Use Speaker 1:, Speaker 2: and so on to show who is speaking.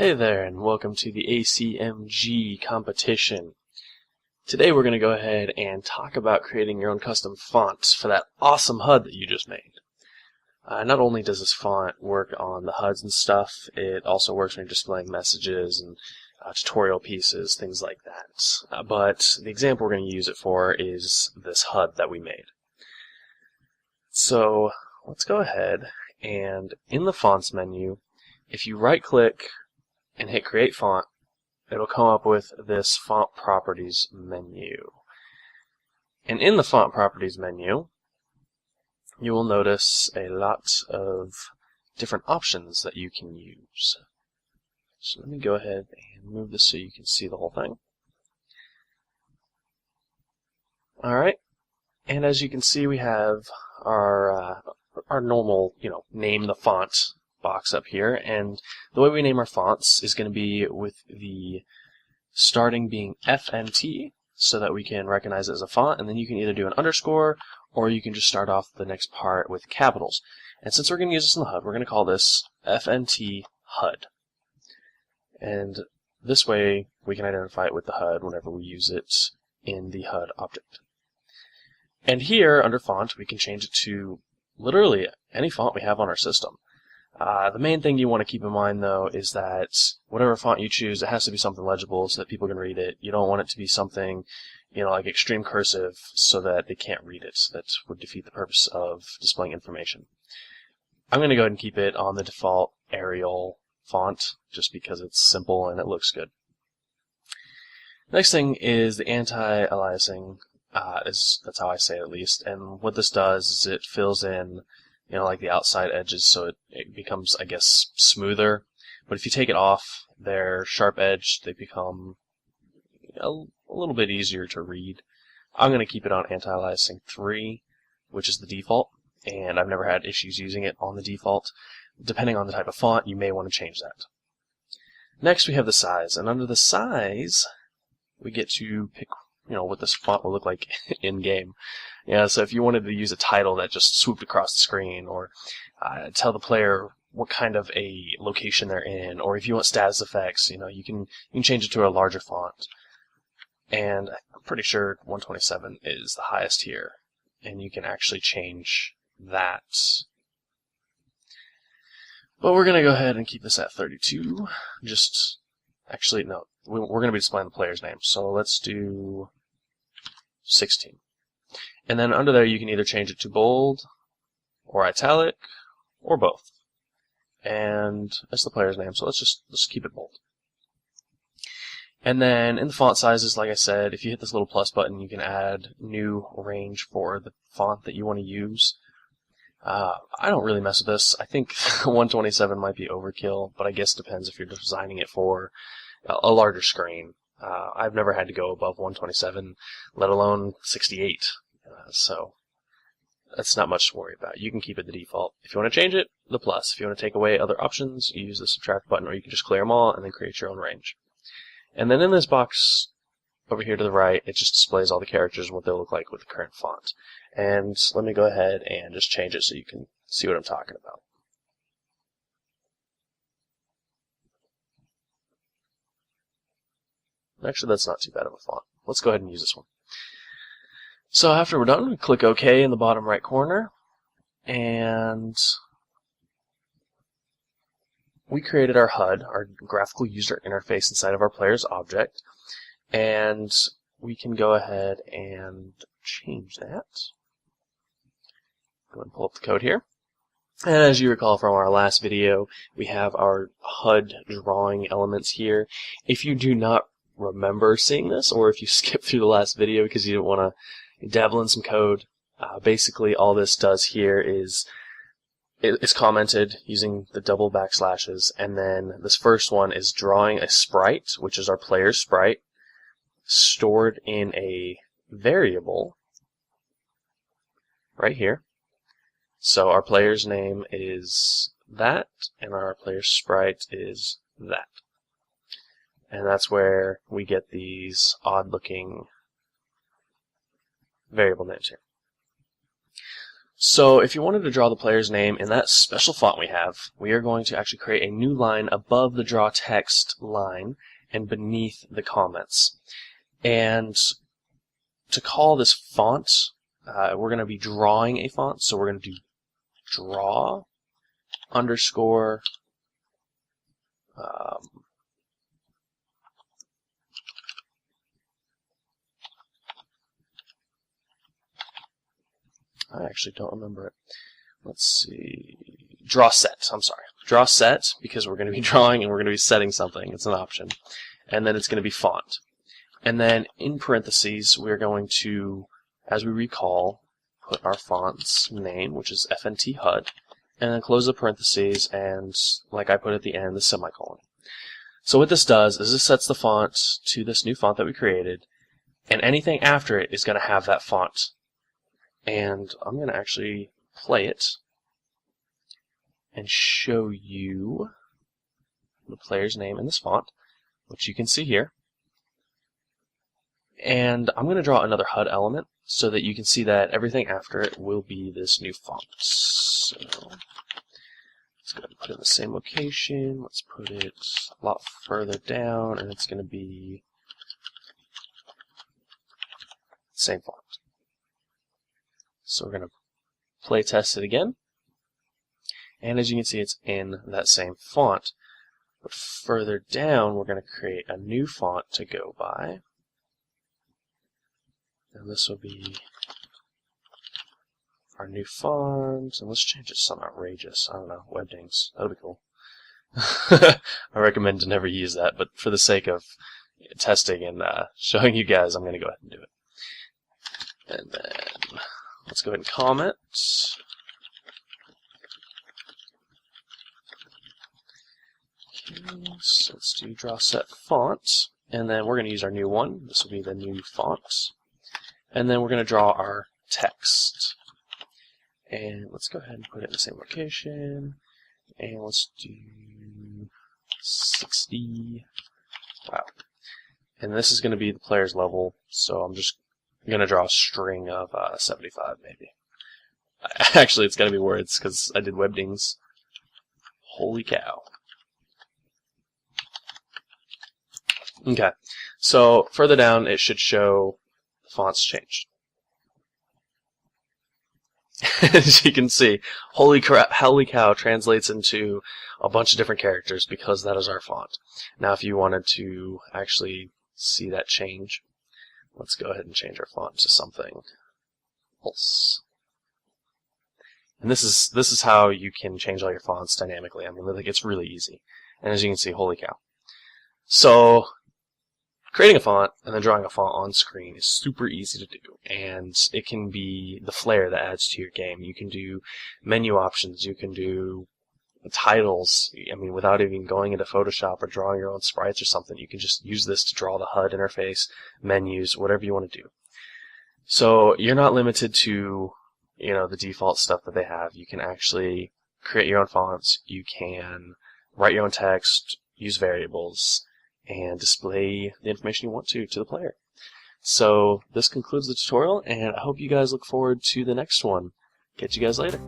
Speaker 1: Hey there, and welcome to the ACMG competition. Today we're going to go ahead and talk about creating your own custom fonts for that awesome HUD that you just made. Not only does this font work on the HUDs and stuff, it also works when you're displaying messages and tutorial pieces, things like that. But the example we're going to use it for is this HUD that we made. So let's go ahead and in the Fonts menu, if you right-click and hit Create Font, it'll come up with this Font Properties menu. And in the Font Properties menu, you will notice a lot of different options that you can use. So let me go ahead and move this so you can see the whole thing. Alright, and as you can see, we have our normal, name the font box up here, and the way we name our fonts is going to be with the starting being FNT so that we can recognize it as a font, and then you can either do an underscore or you can just start off the next part with capitals. And since we're going to use this in the HUD, we're going to call this FNT HUD. And this way we can identify it with the HUD whenever we use it in the HUD object. And here under font we can change it to literally any font we have on our system. The main thing you want to keep in mind, though, is that whatever font you choose, it has to be something legible so that people can read it. You don't want it to be something, like extreme cursive so that they can't read it. That would defeat the purpose of displaying information. I'm going to go ahead and keep it on the default Arial font just because it's simple and it looks good. Next thing is the Anti-Icing. That's how I say it, at least. And what this does is it fills in like the outside edges, so it becomes, I guess, smoother. But if you take it off, they're sharp edged, they become a little bit easier to read. I'm going to keep it on Anti-Icing 3, which is the default, and I've never had issues using it on the default. Depending on the type of font, you may want to change that. Next, we have the size, and under the size, we get to pick what this font will look like in-game. So if you wanted to use a title that just swooped across the screen, or tell the player what kind of a location they're in, or if you want status effects, you can change it to a larger font. And I'm pretty sure 127 is the highest here, and you can actually change that. But we're going to go ahead and keep this at 32. Actually, no, we're going to be displaying the player's name, so let's do 16. And then under there you can either change it to bold, or italic, or both. And that's the player's name, so let's keep it bold. And then in the font sizes, like I said, if you hit this little plus button, you can add new range for the font that you want to use. I don't really mess with this. I think 127 might be overkill, but I guess it depends if you're designing it for a larger screen. I've never had to go above 127, let alone 68. So that's not much to worry about. You can keep it the default. If you want to change it, the plus. If you want to take away other options, you use the subtract button, or you can just clear them all and then create your own range. And then in this box over here to the right, it just displays all the characters and what they'll look like with the current font. And let me go ahead and just change it so you can see what I'm talking about. Actually, that's not too bad of a font. Let's go ahead and use this one. So after we're done, we click OK in the bottom right corner, and we created our HUD, our graphical user interface inside of our player's object, and we can go ahead and change that. Go ahead and pull up the code here. And as you recall from our last video, we have our HUD drawing elements here. If you do not remember seeing this, or if you skipped through the last video because you didn't want to dabble in some code, basically all this does here is it's commented using the double backslashes, and then this first one is drawing a sprite, which is our player's sprite, stored in a variable right here. So our player's name is that, and our player's sprite is that. And that's where we get these odd-looking variable names here. So if you wanted to draw the player's name in that special font we have, we are going to actually create a new line above the draw text line and beneath the comments. And to call this font, we're going to be drawing a font, so we're going to do draw underscore I actually don't remember it. Let's see. Draw set. I'm sorry. Draw set, because we're going to be drawing and we're going to be setting something. It's an option. And then it's going to be font. And then in parentheses, we're going to, as we recall, put our font's name, which is FNT HUD, and then close the parentheses and, like I put at the end, the semicolon. So what this does is this sets the font to this new font that we created, and anything after it is going to have that font. And I'm going to actually play it and show you the player's name in this font, which you can see here. And I'm going to draw another HUD element so that you can see that everything after it will be this new font. So let's go ahead and put it in the same location. Let's put it a lot further down, and it's going to be the same font. So we're going to play test it again. And as you can see, it's in that same font. But further down, we're going to create a new font to go by. And this will be our new font. And let's change it to something outrageous. I don't know, Webdings. That'll be cool. I recommend to never use that, but for the sake of testing and showing you guys, I'm going to go ahead and do it. And then let's go ahead and comment. Okay, so let's do draw set font, and then we're going to use our new one. This will be the new font. And then we're going to draw our text. And let's go ahead and put it in the same location. And let's do 60. Wow. And this is going to be the player's level, so I'm just going to draw a string of 75 maybe. Actually, it's going to be words because I did Webdings. Holy cow. Okay, so further down it should show the font's changed. As you can see, holy cow translates into a bunch of different characters because that is our font. Now if you wanted to actually see that change, let's go ahead and change our font to something else. And this is how you can change all your fonts dynamically. I mean, like, it's really easy. And as you can see, holy cow. So creating a font and then drawing a font on screen is super easy to do, and it can be the flair that adds to your game. You can do menu options, you can do titles. I mean, without even going into Photoshop or drawing your own sprites or something, you can just use this to draw the HUD interface, menus, whatever you want to do. So you're not limited to, you know, the default stuff that they have. You can actually create your own fonts, you can write your own text, use variables, and display the information you want to the player. So this concludes the tutorial, and I hope you guys look forward to the next one. Catch you guys later.